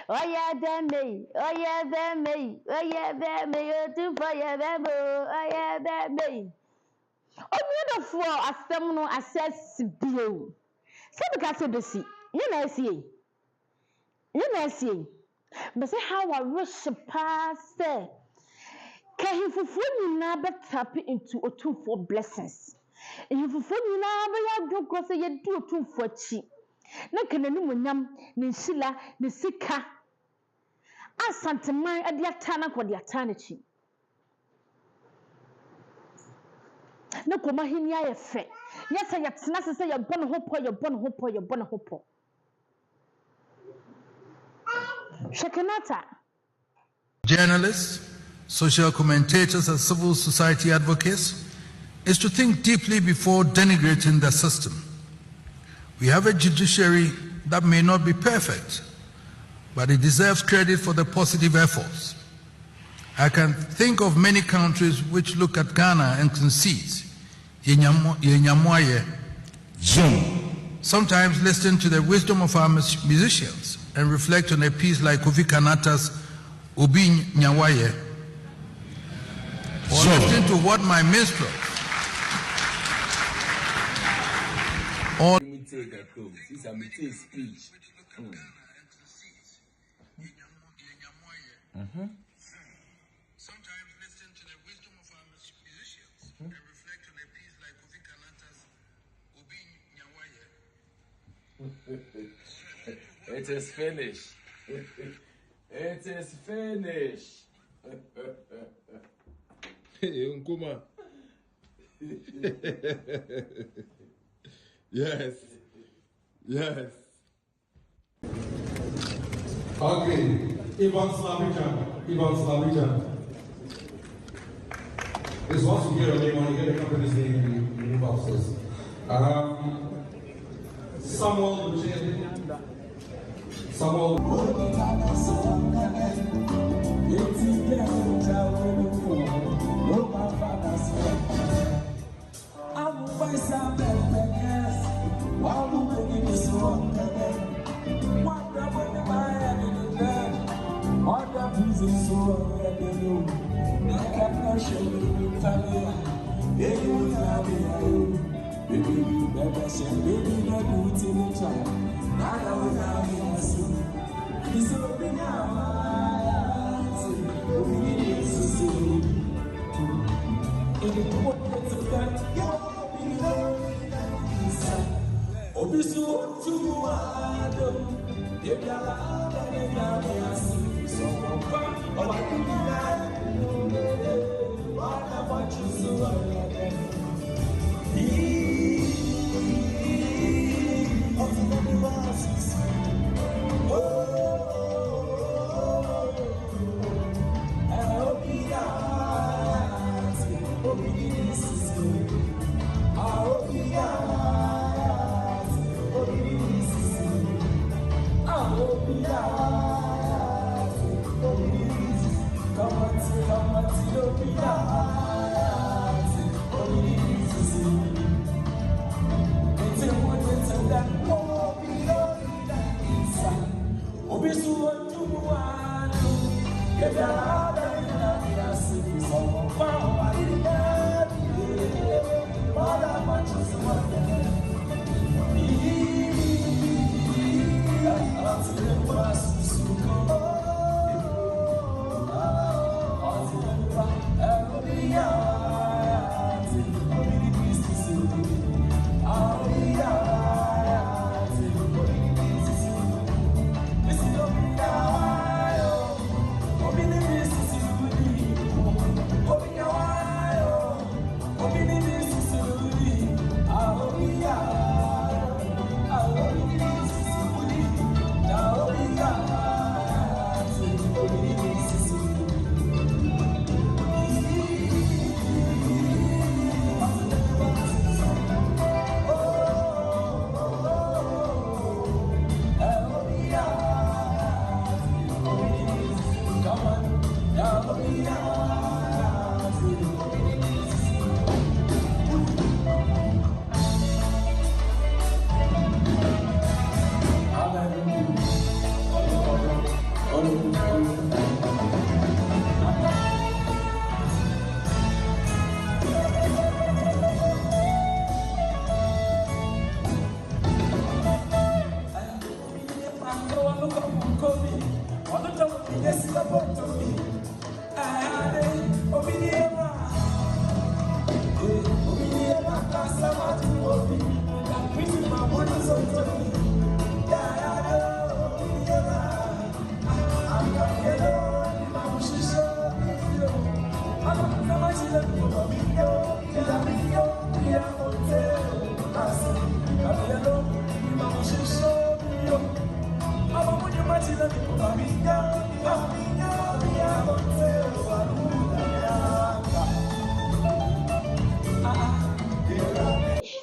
Oh yeah, them me. Oh yeah, them me. Oh yeah, them me. Otumfor yeah, them oh yeah, them me. Oh, beautiful. Asem no assess bio. Say because of the sea. You know see. You know see. But say how I rush past say. Kahifufu nyina be tap into otumfor blessings. Kahifufu nyina be ya doko say ye di otumfor achi. Na kanani munyam ne nsila ne sika. Asante man ade atana ko de atana chi. Na koma hini aye fe. Yesa ya tena se ya bone hopo ya bone hopo ya bone hopo. Kinaata. Journalists, social commentators, and civil society advocates is to think deeply before denigrating the system. We have a judiciary that may not be perfect, but it deserves credit for the positive efforts. I can think of many countries which look at Ghana and concede, sometimes listen to the wisdom of our musicians and reflect on a piece like Kofi Kinaata's Obi Nyawaye, or listen to what my minstrel or speech. Sometimes listen to the wisdom of our musicians and reflect on a piece like Kofi Kinaata's Obi Nyawaye. It is finished. It is finished. Hey, Nkuma. Yes. Yes. Okay. Ivan Slavijan. It's once you hear a name, when you get a company's name, you move upstairs. Samuel.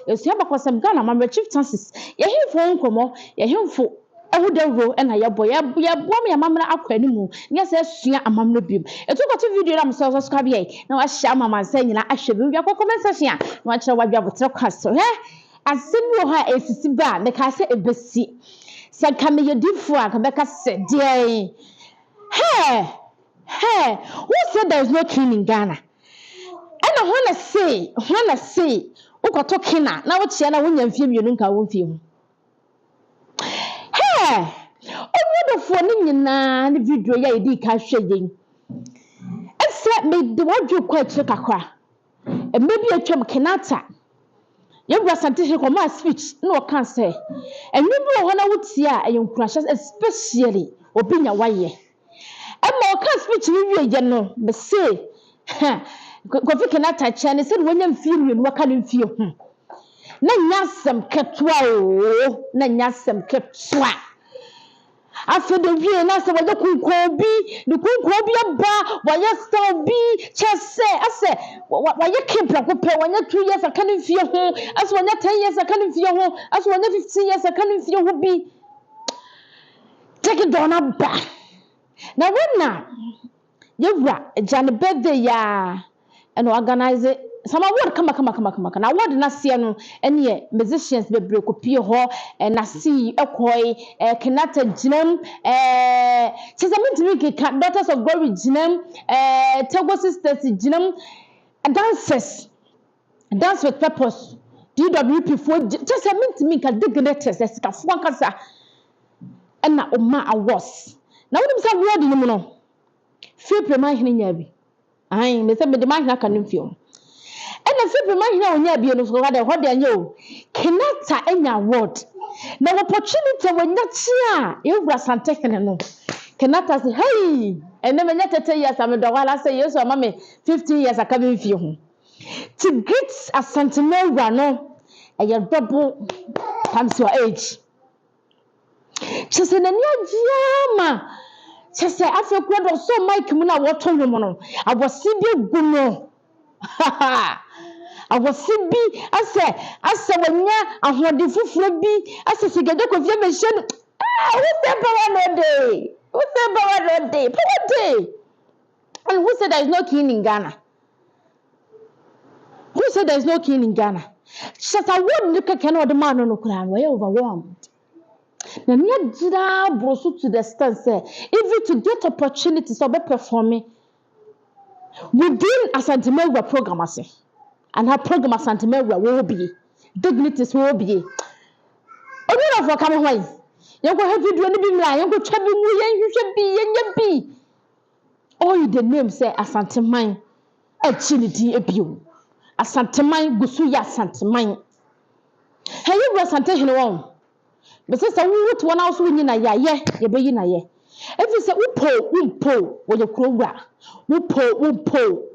Esia bakosem Ghana Mamre Chief Chances ye hemfo nkomo ye hemfo ehudawro na ye boy ye bom ya mamra akwani mu nya se sua amamno biem etukoto video na mso subscribe ye na wa share mama san nyina ahwe bi wi comment section a na wa kire wadwa botre kwaso he asemi ho ha esisi ba me ka se ebesi se kame ye difo a ka be ka se de hey who said there is no king in Ghana? And I wanna say ukoto kina na wo chia na wonya mfie mienu nka wo mfie ho omodofo ni nyina ne video ya edi ka hwe yen ese me de wadwo kwa akire kakra emebi atwam kinaata yebra asante he koma speech na o kan say enwubi ho na wotia ayenkurahye especially obinya waye ema o kan speech ni wie ye no be say Kofi Kinaata chane said wonya mfie mienu waka ne mfie ho na nyasem ketwa o na nyasem ketwa after the vie na se waje kunkobi de kunkobi aba waye star bi chese ase waye kempra ko pe wanya 2 years aka ne mfie ho ase wanya 10 years aka ne mfie ho ase wanya 15 years aka ne mfie ho bi take it down aba na wona yewura jane birthday ya and organize it. Some award come na award na se no ene musicians bebre kopie ho na see ekoi Kinaata ginam chizamintimi ka Daughters of Glory ginam Tego Sisters ginam dancers dance with purpose DWP for chizamintimi ka dignitaries esika fo kasa na oma awards na wonim say award ni mu no fie premahene nya bi ai me say me de mahina ka no fie and the people man onya bie no so ga de ho de anya o Kinaata enya award na opportunity when ya ewura asante hene no Kinaata say hey and me nya 30 years am do wala say yeso ama me 15 years aka be fie ho to get asante mewura no eye double times your age chese na ni agiama chese afekwa do so mic mu na woto nwom no abosi bi gu no awosibi ase wanya ahode fufuro bi ase sigede kofie me hye no who say power no day and who said there is no king in Ghana shata won nika ken o de man no kura no overwhelmed na me jira brosu to the extent say even to get opportunities to be performing within asante mewura program ase and her program asante mewura will be dignities will be obi no for come hwan yenko ha video ni bi mra yenko twa bi mu yenhwehwe bi yenya bi all the name say asante man achinity ebio asante man gusu ya asante man ha you asante hene won be say wo to na so nyi na ye be yi na ye efi say umpo wo ye kurowura umpo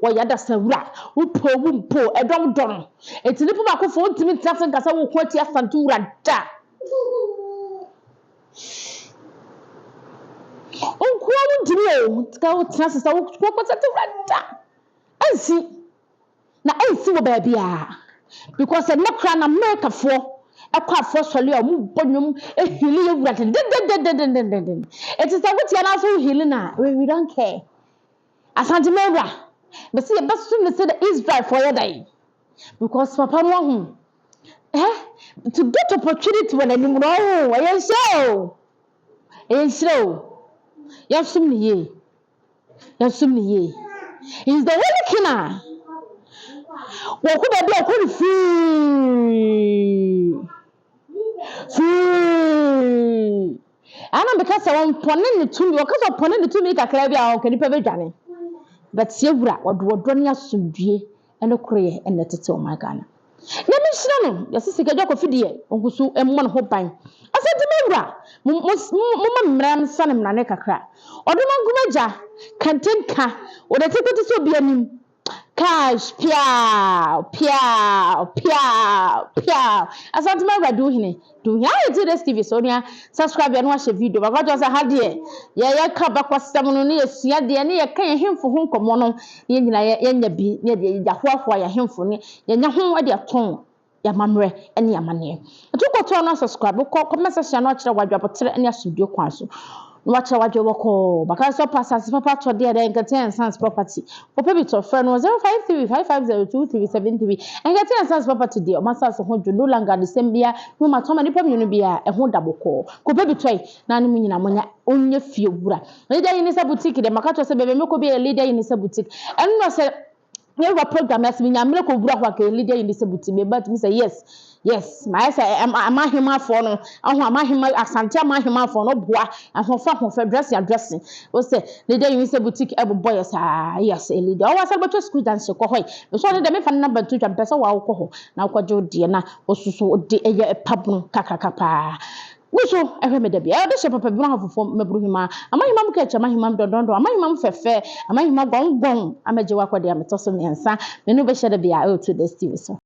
wo ya da sawura umpo edom don etini po makofo ntimi tafse nkasa wo kwati asante wura da onko wo ntimi o tika wo tafse sa wo kwati wura da ansi wo ba bia because na kra na America fo akwa fo sole o mu bonum ehili ye wura den it is a what you na so hili na we don't care asante mewura be say best to say the Israel for your day because papa no to get opportunity when any no ayen show yasum ni ye is the only kina wo ko be do ko free ana because won pone ne tumi o kaso pone ne tumi kakra bi a o kanipa bedwane but yewura wodo ne asomdue ene koreye ene tete o magana na me hira no yesi sika dwa kofidie onkusu emmo ne ho ban asante mewura mo mmram sane mrane kakra odoma ngumaja kantenka oda tete so bi anim cash pia asante mewura do hia you this TV so nia subscribe ya no ahye video ba kwajo sa ha de ye ka ba kwasam no ne yesua de ne ye kan ye hemfo ho nkomo no ye nyina ye nya bi ne de ya hoahoa ya hemfo ne ye nya ho de aton ya mamre ene ya mane atukoto no subscribe ko comment section no akire wadwa botere ne asudie kwan so no akire wadwa boko baka so passes papa to de de ngate sans property papa bi to friend 0535502373 ngate sans property de o masa so ho dwo no longer the same bia no matoma ni pam yunu bia e ho da boko ko papa bi to na ne nyina monya onye fie wura leader yin sa boutique de maka to se bebe meko bi leader yin sa boutique enno se never program as me nyamre ko bura kwa ke leader in this boutique but me say yes my say amahima for no aho amahima asante amahima for no boa ahofa hofa dressing o say leader in this boutique ebo boy yes a leader o wa say beto school dance ko hoy so ne de me fa number 2 jam pesa wa ko ho na ko je de na osusu de eye pabno kakakapa Wuso ehwe da bia de she papa bi no hafofo mabruhima amahima mka cha amahima dodondo amahima mfefe amahima gongon amaje wakode ametoso miensa menu be she da bia o to this TV so